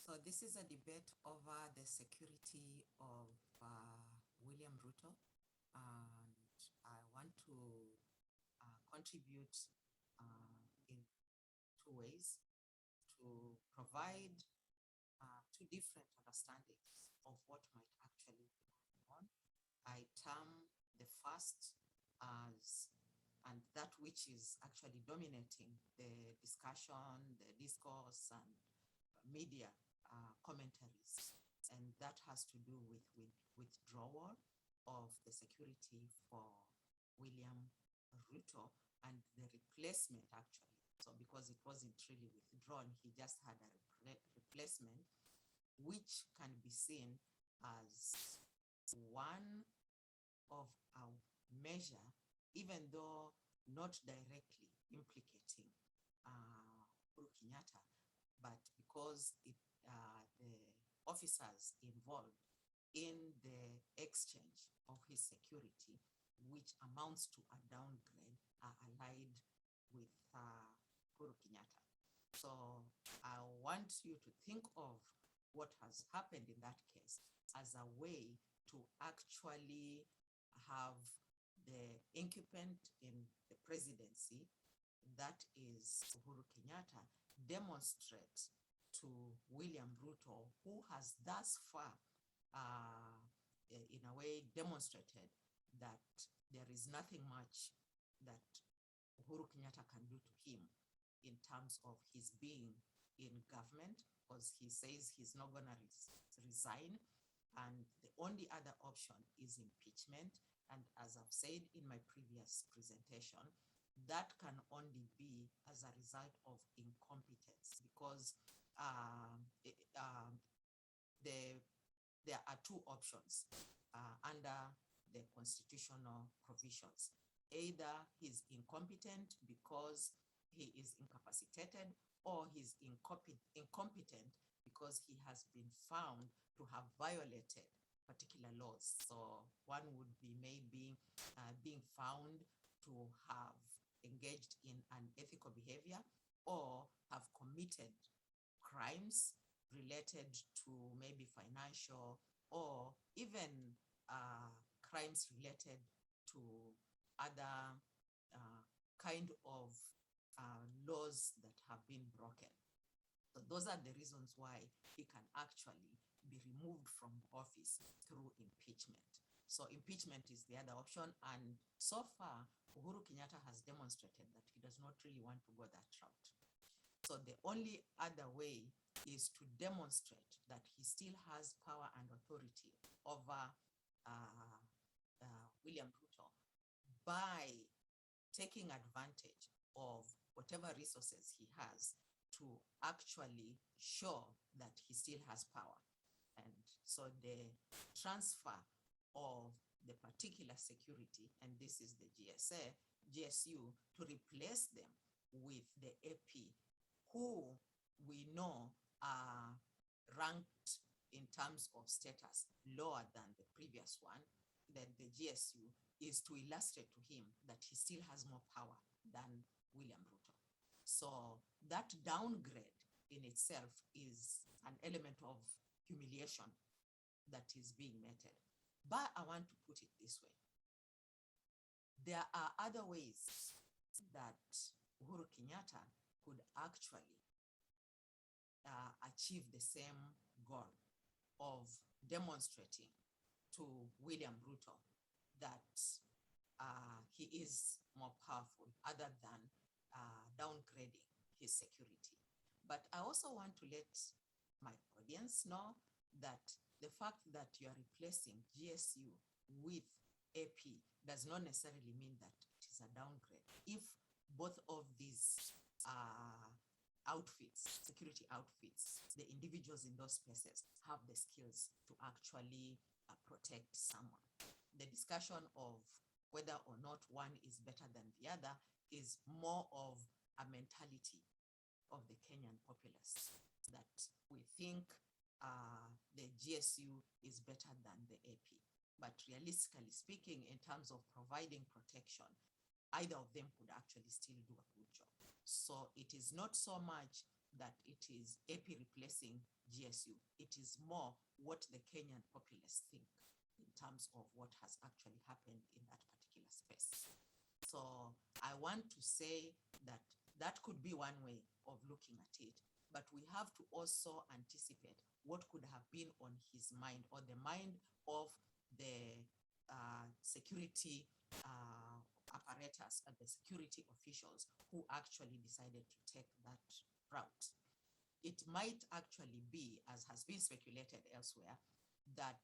So this is a debate over the security of William Ruto, and I want to contribute in two ways to provide two different understandings of what might actually be going on. I term the first as, and that which is actually dominating the discussion, the discourse, and media commentaries, and that has to do with withdrawal of the security for William Ruto and the replacement, actually. So because it wasn't really withdrawn, he just had a replacement, which can be seen as one of a measure, even though not directly implicating Uhuru Kenyatta, but because the officers involved in the exchange of his security, which amounts to a downgrade, are allied with Uhuru Kenyatta. So I want you to think of what has happened in that case as a way to actually have the incumbent in the presidency, that is Uhuru Kenyatta, demonstrate to William Ruto, who has thus far, in a way, demonstrated that there is nothing much that Uhuru Kenyatta can do to him in terms of his being in government, because he says he's not going to resign. And the only other option is impeachment. And as I've said in my previous presentation, that can only be as a result of incompetence, because there are two options under the constitutional provisions. Either he's incompetent because he is incapacitated, or he's incompetent because he has been found to have violated particular laws. So one would be maybe being found to have engaged in unethical behavior or have committed crimes related to maybe financial or even crimes related to other kind of laws that have been broken. So those are the reasons why he can actually be removed from office through impeachment. So impeachment is the other option. And so far, Uhuru Kenyatta has demonstrated that he does not really want to go that route. So the only other way is to demonstrate that he still has power and authority over William Ruto by taking advantage of whatever resources he has to actually show that he still has power. And so the transfer of the particular security, and this is the GSU, to replace them with the AP, who we know are ranked in terms of status lower than the previous one, then the GSU is to illustrate to him that he still has more power than William Ruto. So that downgrade in itself is an element of humiliation that is being meted. But I want to put it this way. There are other ways that Uhuru Kenyatta could actually achieve the same goal of demonstrating to William Ruto that he is more powerful, other than downgrading his security. But I also want to let my audience know that the fact that you are replacing GSU with AP does not necessarily mean that it is a downgrade. If both of these outfits, security outfits, the individuals in those spaces have the skills to actually protect someone. The discussion of whether or not one is better than the other is more of a mentality of the Kenyan populace, that we think the GSU is better than the AP. But realistically speaking, in terms of providing protection, either of them could actually still do a good job. So it is not so much that it is AP replacing GSU. It is more what the Kenyan populace think in terms of what has actually happened in that particular space. So I want to say that that could be one way of looking at it, but we have to also anticipate what could have been on his mind or the mind of the security apparatus and the security officials who actually decided to take that route. It might actually be, as has been speculated elsewhere, that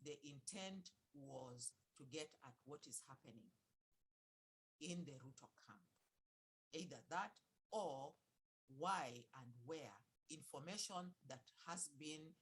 the intent was to get at what is happening in the Ruto camp. Either that or why and where information that has been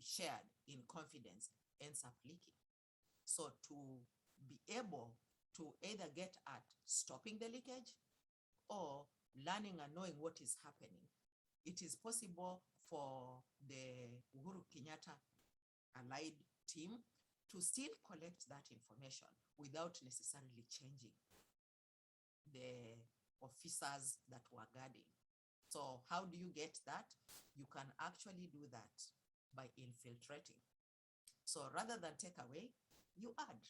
shared in confidence ends up leaking. So to be able to either get at stopping the leakage or learning and knowing what is happening, it is possible for the Uhuru Kenyatta allied team to still collect that information without necessarily changing the officers that were guarding. So how do you get that? You can actually do that by infiltrating. So rather than take away, you add.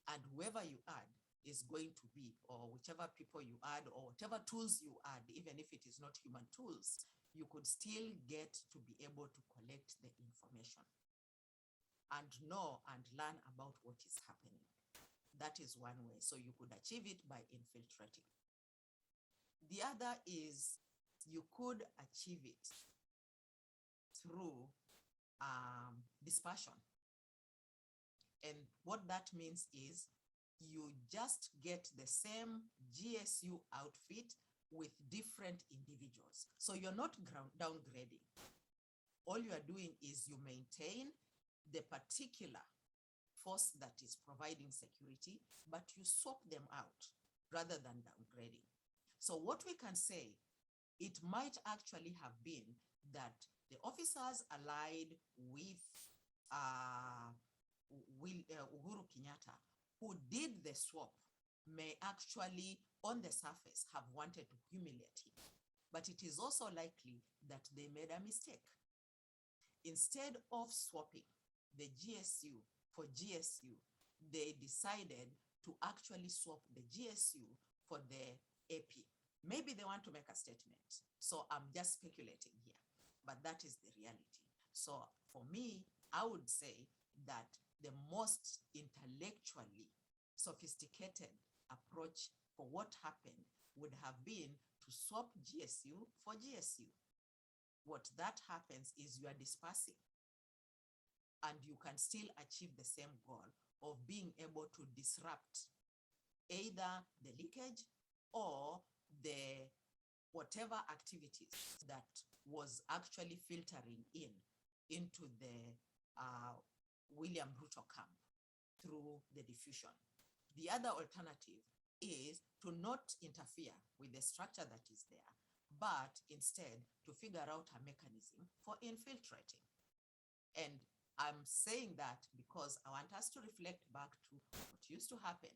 And whoever you add is going to be, or whichever people you add, or whatever tools you add, even if it is not human tools, you could still get to be able to collect the information and know and learn about what is happening. That is one way. So you could achieve it by infiltrating. The other is you could achieve it through dispersion. And what that means is you just get the same GSU outfit with different individuals. So you're not downgrading. All you are doing is you maintain the particular force that is providing security, but you swap them out rather than downgrading. So what we can say, it might actually have been that the officers allied with Uhuru Kenyatta, who did the swap, may actually, on the surface, have wanted to humiliate him. But it is also likely that they made a mistake. Instead of swapping the GSU for GSU, they decided to actually swap the GSU for the AP. Maybe they want to make a statement. So I'm just speculating here, but that is the reality. So for me, I would say that the most intellectually sophisticated approach for what happened would have been to swap GSU for GSU. What that happens is you are dispersing, and you can still achieve the same goal of being able to disrupt either the leakage or the whatever activities that was actually filtering into the William Ruto camp through the diffusion. The other alternative is to not interfere with the structure that is there, but instead to figure out a mechanism for infiltrating. And I'm saying that because I want us to reflect back to what used to happen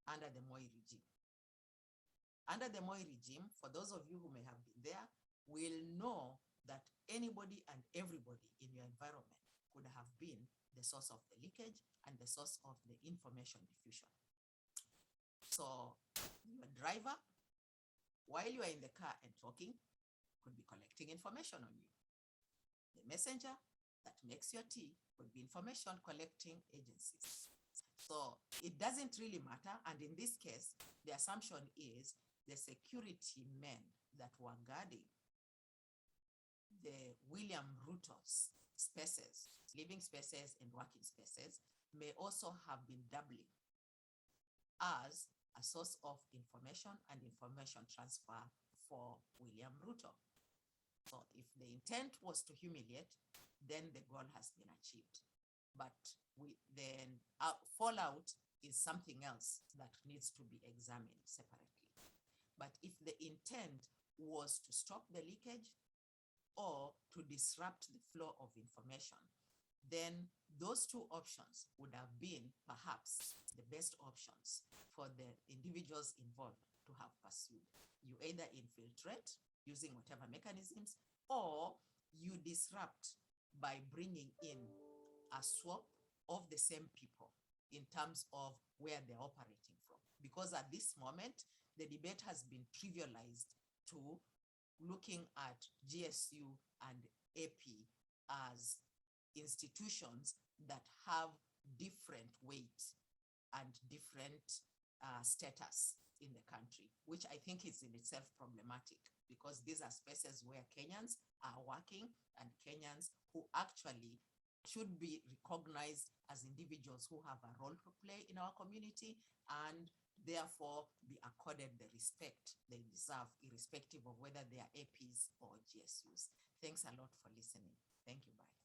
under the Moi regime. Under the Moi regime, for those of you who may have been there, will know that anybody and everybody in your environment could have been the source of the leakage and the source of the information diffusion. So your driver, while you are in the car and talking, could be collecting information on you. The messenger that makes your tea could be information collecting agencies. So it doesn't really matter. And in this case, the assumption is the security men that were guarding the William Ruto's spaces, living spaces and working spaces, may also have been doubling as a source of information and information transfer for William Ruto. So if the intent was to humiliate, then the goal has been achieved. But then fallout is something else that needs to be examined separately. But if the intent was to stop the leakage or to disrupt the flow of information, then those two options would have been perhaps the best options for the individuals involved to have pursued. You either infiltrate using whatever mechanisms, or you disrupt by bringing in a swap of the same people in terms of where they're operating from. Because at this moment, the debate has been trivialized to looking at GSU and AP as institutions that have different weight and different status in the country, which I think is in itself problematic, because these are spaces where Kenyans are working and Kenyans who actually should be recognized as individuals who have a role to play in our community and therefore be accorded the respect they deserve, irrespective of whether they are APs or GSUs. Thanks a lot for listening. Thank you. Bye.